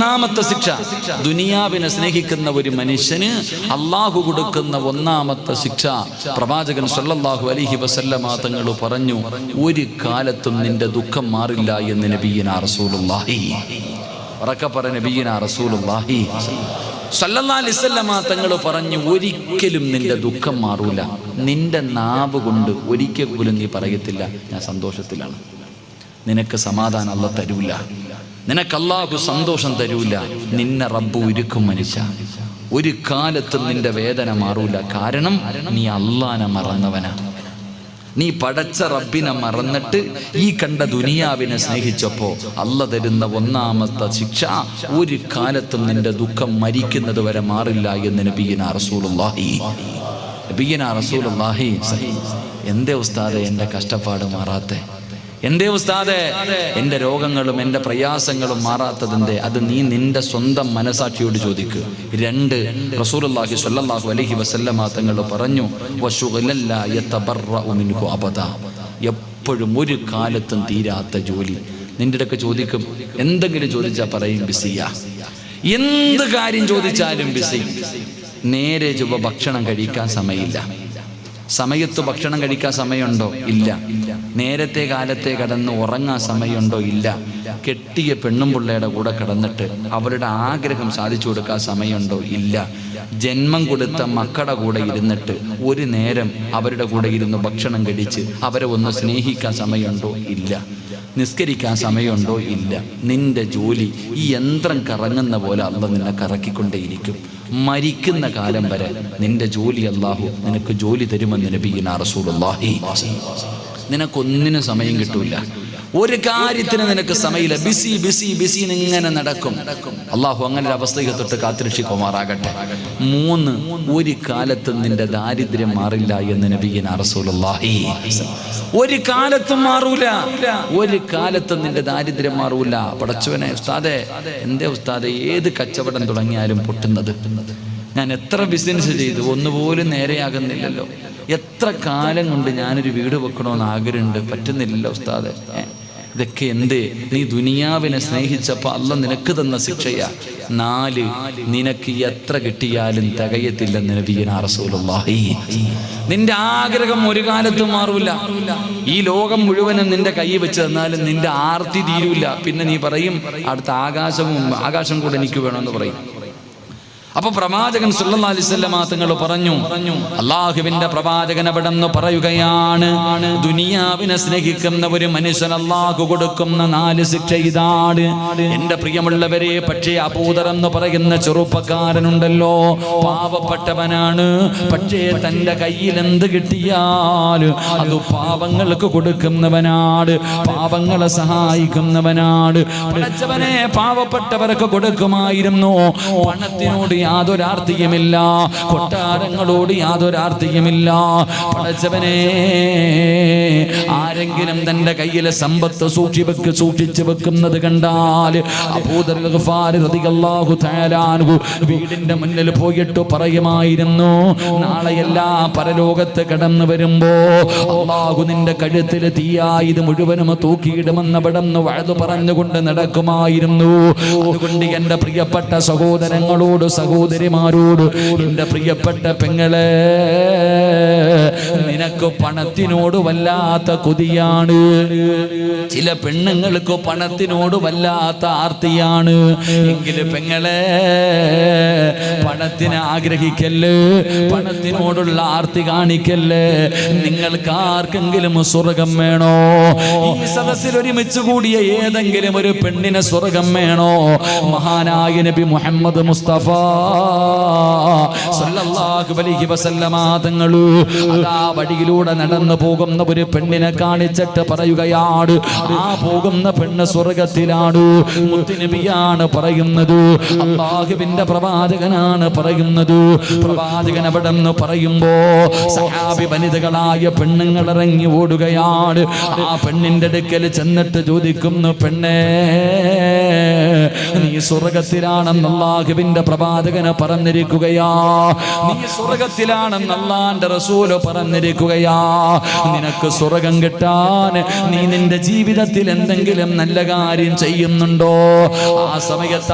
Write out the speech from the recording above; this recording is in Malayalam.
ഒന്നാമത്തെ ശിക്ഷ, ദുനിയാവിനെ സ്നേഹിക്കുന്ന ഒരു മനുഷ്യന് അള്ളാഹു കൊടുക്കുന്ന ഒന്നാമത്തെ ശിക്ഷ, പ്രവാചകൻ സല്ലല്ലാഹു അലൈഹി വസല്ലമ തങ്ങൾ പറഞ്ഞു, ഒരു കാലത്തും നിന്റെ ദുഃഖം മാറില്ല എന്ന് നബിയിനാ റസൂലുള്ളാഹി. ഉറക്കെ പറ, നബിയിനാ റസൂലുള്ളാഹി സല്ലല്ലാഹു അലൈഹി വസല്ലമ തങ്ങൾ പറഞ്ഞു, ഒരിക്കലും നിന്റെ ദുഃഖം മാറൂല. നിന്റെ നാവ് കൊണ്ട് ഒരിക്കൽ പോലും നീ പറയത്തില്ല ഞാൻ സന്തോഷത്തിലാണ്. നിനക്ക് സമാധാനം അല്ലാഹു തരൂല, നിനക്ക് അല്ലാഹു സന്തോഷം തരൂല. നിന്നെ റബ്ബ് ഒരുക്കും മനുഷ്യ. ഒരു കാലത്തും നിന്റെ വേദന മാറൂല. കാരണം നീ അല്ലാഹനെ മറന്നവനാ. നീ പടച്ച റബ്ബിനെ മറന്നിട്ട് ഈ കണ്ട ദുനിയാവിനെ സ്നേഹിച്ചപ്പോ അല്ലാഹു തരുന്ന ഒന്നാമത്തെ ശിക്ഷ, ഒരു കാലത്തും നിന്റെ ദുഃഖം മരിക്കുന്നത് വരെ മാറില്ല എന്ന് നബിയിനാ റസൂലുള്ളാഹി. നബിയിനാ റസൂലുള്ളാഹി. എന്തേ ഉസ്താദേ എൻ്റെ കഷ്ടപ്പാട് മാറാത്തെ? എന്തേ ഉസ്താദേ എൻ്റെ രോഗങ്ങളും എൻ്റെ പ്രയാസങ്ങളും മാറാത്തതെന്തേ? അത് നീ നിന്റെ സ്വന്തം മനസാക്ഷിയോട് ചോദിക്കുക. 2, റസൂലുള്ളാഹി സ്വല്ലല്ലാഹു അലൈഹി വസല്ലമ തങ്ങൾ പറഞ്ഞു, വശുഗലല്ലാ യതബറഉ മിൻഹു അബദാ. എപ്പോഴും ഒരു കാലത്തും തീരാത്ത ജോലി. നിന്റെ അടുക്ക ചോദിക്കും, എന്തെങ്കിലും ചോദിച്ചാൽ പറയും ബിസിയാ. എന്ത് കാര്യം ചോദിച്ചാലും ബിസി. നേരെ ചൊവ്വ ഭക്ഷണം കഴിക്കാൻ സമയമില്ല. സമയത്ത് ഭക്ഷണം കഴിക്കാൻ സമയമുണ്ടോ? ഇല്ല. നേരത്തെ കാലത്തെ കടന്ന് ഉറങ്ങാൻ സമയമുണ്ടോ? ഇല്ല. കെട്ടിയ പെണ്ണും പിള്ളയുടെ കൂടെ കിടന്നിട്ട് അവരുടെ ആഗ്രഹം സാധിച്ചു കൊടുക്കാൻ സമയമുണ്ടോ? ഇല്ല. ജന്മം കൊടുത്ത മക്കളുടെ കൂടെ ഇരുന്നിട്ട് ഒരു നേരം അവരുടെ കൂടെ ഇരുന്ന് ഭക്ഷണം കഴിച്ച് അവരെ ഒന്ന് സ്നേഹിക്കാൻ സമയമുണ്ടോ? ഇല്ല. നിസ്കരിക്കാൻ സമയമുണ്ടോ? ഇല്ല. നിന്റെ ജോലി ഈ യന്ത്രം കറങ്ങുന്ന പോലെ അല്ലാഹു നിന്നെ കറക്കിക്കൊണ്ടേയിരിക്കും. മരിക്കുന്ന കാലം വരെ നിന്റെ ജോലി അല്ലാഹു നിനക്ക് ജോലി തരുമെന്ന് നബിയിനാ റസൂലുള്ളാഹി. നിനക്കൊന്നിനും സമയം കിട്ടൂല. ഒരു കാര്യത്തിന് നിനക്ക് സമയമില്ല. ബിസി ബിസി ബിസി ഇങ്ങനെ നടക്കും. അള്ളാഹു അങ്ങനെ ഒരു അവസ്ഥയെ തൊട്ട് കാത്തിരക്ഷിക്കുമാറാകട്ടെ. 3, ഒരു കാലത്തും നിന്റെ ദാരിദ്ര്യം മാറില്ല എന്ന് നബിയിനാ റസൂലുള്ളാഹി. ഒരു കാലത്തും മാറൂല. ഒരു കാലത്തും നിന്റെ ദാരിദ്ര്യം മാറൂല. പടച്ചവനെ, ഉസ്താദേ എന്തേ ഉസ്താദേ ഏത് കച്ചവടം തുടങ്ങിയാലും പൊട്ടുന്നത്? ഞാൻ എത്ര ബിസിനസ് ചെയ്തു, ഒന്നുപോലും നേരെയാകുന്നില്ലല്ലോ. എത്ര കാലം കൊണ്ട് ഞാനൊരു വീട് വെക്കണമെന്ന് ആഗ്രഹമുണ്ട്, പറ്റുന്നില്ലല്ലോ ഉസ്താദേ. ഇതൊക്കെ എന്തേ? നീ ദുനിയാവിനെ സ്നേഹിച്ചപ്പോൾ അല്ലാഹു നിനക്ക് തന്ന ശിക്ഷയാ. 4, നിനക്ക് എത്ര കിട്ടിയാലും തികയത്തില്ലെന്ന് നബിയിനാ റസൂലുള്ളാഹി. നിന്റെ ആഗ്രഹം ഒരു കാലത്തും മാറൂല. ഈ ലോകം മുഴുവനും നിന്റെ കൈ വെച്ച് തന്നാലും നിന്റെ ആർത്തി തീരൂല. പിന്നെ നീ പറയും അടുത്ത ആകാശം കൂടെ എനിക്ക് വേണമെന്ന് പറയും. അപ്പൊ പ്രവാചകൻ സല്ലല്ലാഹു അലൈഹി വസല്ലമ തങ്ങൾ പറഞ്ഞു, അല്ലാഹുവിന്റെ പ്രവാചകൻ അവിടെന്ന് പറയുകയാണ്, ദുനിയാവിനെ സ്നേഹിക്കുന്ന ഒരു മനുഷ്യൻ അല്ലാഹു കൊടുക്കുന്ന 4 ശിക്ഷ ഇതാണ്. എന്റെ പ്രിയമുള്ളവരെ, പക്ഷേ അബൂദർ എന്ന് പറയുന്ന ചെറുപ്പക്കാരനുണ്ടല്ലോ, പാവപ്പെട്ടവനാണ്. പക്ഷേ തന്റെ കയ്യിൽ എന്ത് കിട്ടിയാലും അത് പാവങ്ങൾക്ക് കൊടുക്കുന്നവനാണ്, പാവങ്ങളെ സഹായിക്കുന്നവനാണ്. പഠിച്ചവനെ പാവപ്പെട്ടവർക്ക് കൊടുക്കുമായിരുന്നു. പണത്തിനോട് യാതൊരാർത്തിയുമില്ല, കൊട്ടാരങ്ങളോട് യാതൊരാർത്തിയുമില്ല. പടച്ചവനെ, ആരെങ്കിലും തന്റെ കയ്യിലെ സമ്പത്ത് സൂക്ഷിച്ചു വെക്കുന്നത് കണ്ടാൽ അബൂദർ ഗഫാരി റളിയല്ലാഹു തആല അൻഹു വീടിന്റെ മുന്നിൽ പോയിട്ട് പറയുമായിരുന്നു, നാളെയെല്ലാം പരലോകത്ത് കടന്നു വരുമ്പോ അല്ലാഹു നിന്റെ കഴുത്തിൽ തീയായി ഇത് മുഴുവനും തൂക്കിയിടുമെന്ന് അവിടുന്ന് വഅദ് പറഞ്ഞുകൊണ്ട് നടക്കുമായിരുന്നു. അതുകൊണ്ട് എന്റെ പ്രിയപ്പെട്ട സഹോദരങ്ങളോട് സഹോദരിമാരോട്, എന്റെ പ്രിയപ്പെട്ട പെങ്ങളെ, നിനക്ക് പണത്തിനോട് വല്ലാത്ത കൊതിയാണ്. ചില പെണ്ണുങ്ങൾക്ക് പണത്തിനോട് വല്ലാത്ത ആർത്തിയാണ്. എങ്കിലും പെങ്ങളെ, പണത്തിനെ ആഗ്രഹിക്കല്ലേ, പണത്തിനോടുള്ള ആർത്തി കാണിക്കല്ലേ. നിങ്ങൾക്ക് ആർക്കെങ്കിലും സ്വർഗം വേണോ? ഈ സദസ്സിൽ ഒരുമിച്ച് കൂടിയ ഏതെങ്കിലും ഒരു പെണ്ണിന് സ്വർഗം വേണോ? മഹാനായ നബി മുഹമ്മദ് മുസ്തഫ സല്ലല്ലാഹു അലൈഹി വസല്ലമ തങ്ങൾ ആ വഴിയിലൂടെ നടന്നു പോകുന്ന ഒരു പെണ്ണിനെ കാണിച്ചിട്ട് പറയുകയാണ്, ആ പോകുന്ന പെണ്ണ് സ്വർഗത്തിലാണ്. മുത്തുനബിയാണ് പറയുന്നത്, അല്ലാഹുവിന്റെ പ്രവാചകനാണ് പറയുന്നത്. പ്രവാചകൻ അവിടെ നിന്ന് പറയുമ്പോ സഹാബി വനിതകളായ പെണ്ണുങ്ങൾ ഇറങ്ങി ഓടുകയാണ്. ആ പെണ്ണിന്റെ അടുക്കൽ ചെന്നിട്ട് ചോദിക്കുന്നു, പെണ്ണേ, നീ സ്വർഗത്തിലാണെന്ന് അല്ലാഹുവിന്റെ പ്രവാചകന് പറഞ്ഞിരിക്കുകയാ. നീ സ്വർഗത്തിലാണെന്ന് അല്ലാഹുവിന്റെ റസൂല് പറഞ്ഞിരിക്കുകയാ. നിനക്ക് സ്വർഗം കിട്ടാൻ നീ നിന്റെ ജീവിതത്തിൽ എന്തെങ്കിലും നല്ല കാര്യം ചെയ്യുന്നുണ്ടോ? ആ സമയത്ത്